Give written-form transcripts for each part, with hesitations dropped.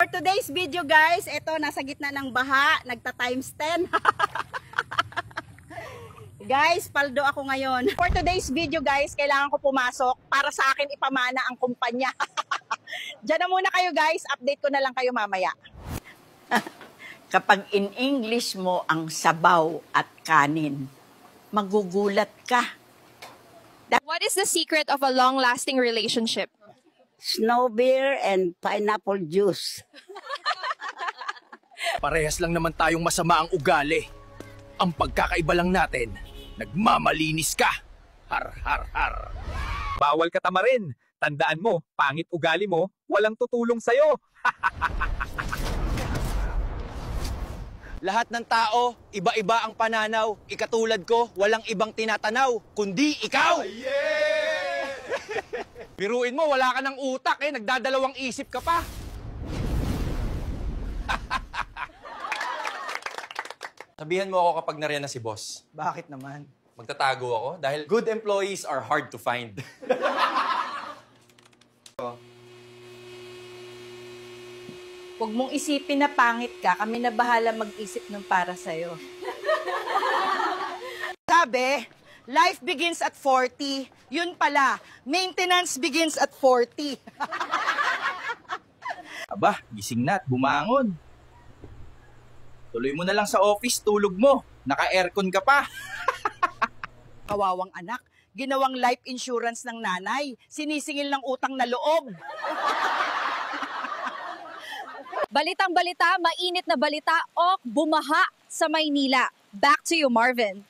For today's video guys, ito nasa gitna ng baha, nagta times 10. Guys, paldo ako ngayon. For today's video guys, kailangan ko pumasok para sa akin ipamana ang kumpanya. Diyan na muna kayo guys, update ko na lang kayo mamaya. Kapag in English mo ang sabaw at kanin, magugulat ka. What is the secret of a long-lasting relationship? Snow beer and pineapple juice. Parehas lang naman tayong masama ang ugali. Ang pagkakaiba lang natin, nagmamalinis ka. Har, har, har. Bawal ka tamarin. Tandaan mo, pangit ugali mo, walang tutulong sa'yo. Lahat ng tao, iba-iba ang pananaw. Ikatulad ko, walang ibang tinatanaw, kundi ikaw! Biruin mo, wala ka ng utak eh, nagdadalawang isip ka pa. Sabihan mo ako kapag nariyan na si boss. Bakit naman? Magtatago ako dahil good employees are hard to find. Huwag mong isipin na pangit ka, kami na bahala mag-isip ng para sa'yo. Sabi, life begins at 40. Yun pala, maintenance begins at 40. Aba, gising na at bumangon. Tuloy mo na lang sa office, tulog mo. Naka-aircon ka pa. Kawawang anak, ginawang life insurance ng nanay. Sinisingil ng utang na loob. Balitang-balita, mainit na balita, bumaha sa Maynila. Back to you, Marvin.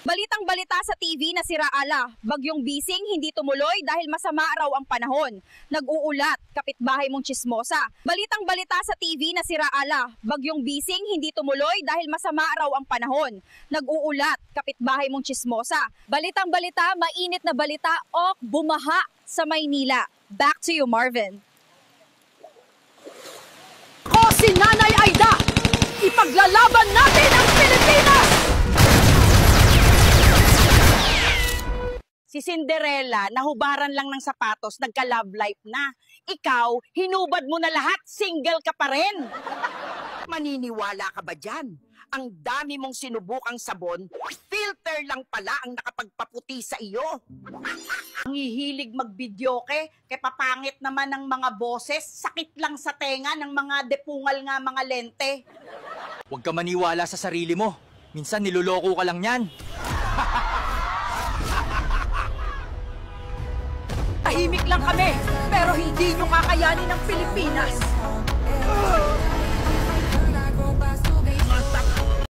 Balitang-balita sa TV na siraala. Bagyong Bising hindi tumuloy dahil masama raw ang panahon. Nag-uulat, kapitbahay mong chismosa. Balitang-balita sa TV na siraala. Bagyong Bising hindi tumuloy dahil masama raw ang panahon. Nag-uulat, kapitbahay mong chismosa. Balitang-balita, mainit na balita, bumaha sa Maynila. Back to you, Marvin. Ako si Nanay Aida! Ipaglalaban natin ang Pilipinas! Si Cinderella, nahubaran lang ng sapatos, nagka-love life na. Ikaw, hinubad mo na lahat, single ka pa rin. Maniniwala ka ba dyan? Ang dami mong sinubukang sabon, filter lang pala ang nakapagpaputi sa iyo. Ang hihilig mag-videoke, kay papangit naman ng mga boses, sakit lang sa tenga ng mga depungal nga mga lente. Huwag ka maniwala sa sarili mo. Minsan niloloko ka lang yan. Tahimik lang kami, pero hindi nyo kakayanin ang Pilipinas.